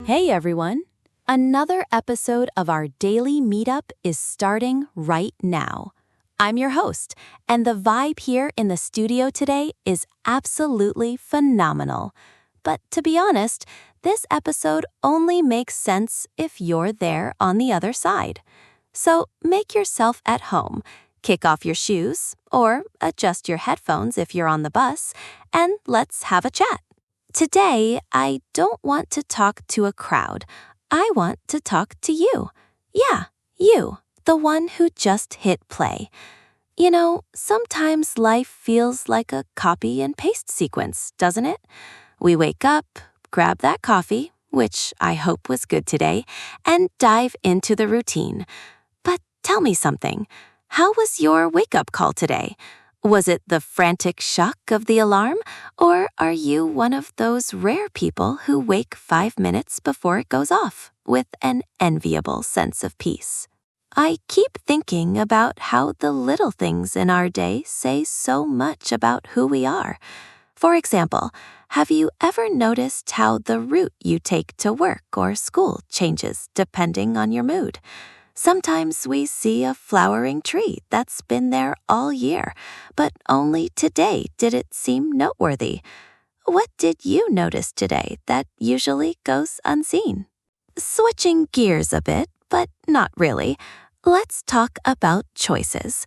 Hey everyone! Another episode of our daily meetup is starting right now. I'm your host, and the vibe here in the studio today is absolutely phenomenal. But to be honest, this episode only makes sense if you're there on the other side. So make yourself at home, kick off your shoes, or adjust your headphones if you're on the bus, and let's have a chat. Today, I don't want to talk to a crowd. I want to talk to you. Yeah, you, the one who just hit play. You know, sometimes life feels like a copy and paste sequence, doesn't it? We wake up, grab that coffee, which I hope was good today, and dive into the routine. But tell me something. How was your wake-up call today? Was it the frantic shock of the alarm, or are you one of those rare people who wake 5 minutes before it goes off with an enviable sense of peace? I keep thinking about how the little things in our day say so much about who we are. For example, have you ever noticed how the route you take to work or school changes depending on your mood? Sometimes we see a flowering tree that's been there all year, but only today did it seem noteworthy. What did you notice today that usually goes unseen? Switching gears a bit, but not really, let's talk about choices.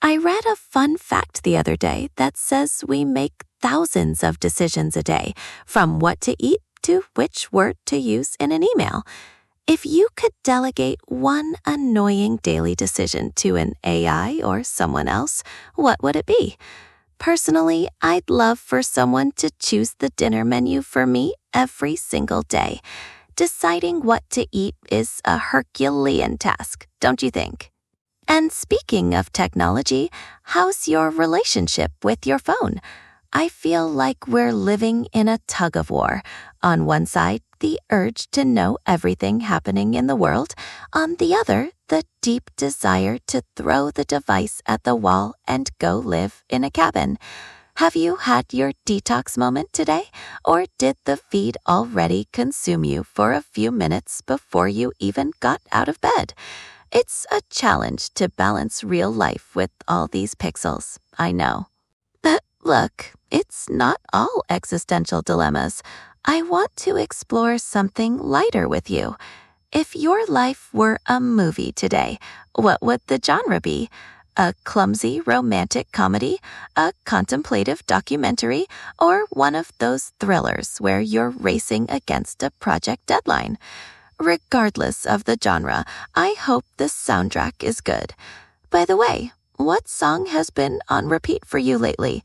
I read a fun fact the other day that says we make thousands of decisions a day, from what to eat to which word to use in an email. If you could delegate one annoying daily decision to an AI or someone else, what would it be? Personally, I'd love for someone to choose the dinner menu for me every single day. Deciding what to eat is a Herculean task, don't you think? And speaking of technology, how's your relationship with your phone? I feel like we're living in a tug-of-war. On one side, the urge to know everything happening in the world. On the other, the deep desire to throw the device at the wall and go live in a cabin. Have you had your detox moment today? Or did the feed already consume you for a few minutes before you even got out of bed? It's a challenge to balance real life with all these pixels, I know. But look, it's not all existential dilemmas. I want to explore something lighter with you. If your life were a movie today, what would the genre be? A clumsy romantic comedy, a contemplative documentary, or one of those thrillers where you're racing against a project deadline? Regardless of the genre, I hope the soundtrack is good. By the way, what song has been on repeat for you lately?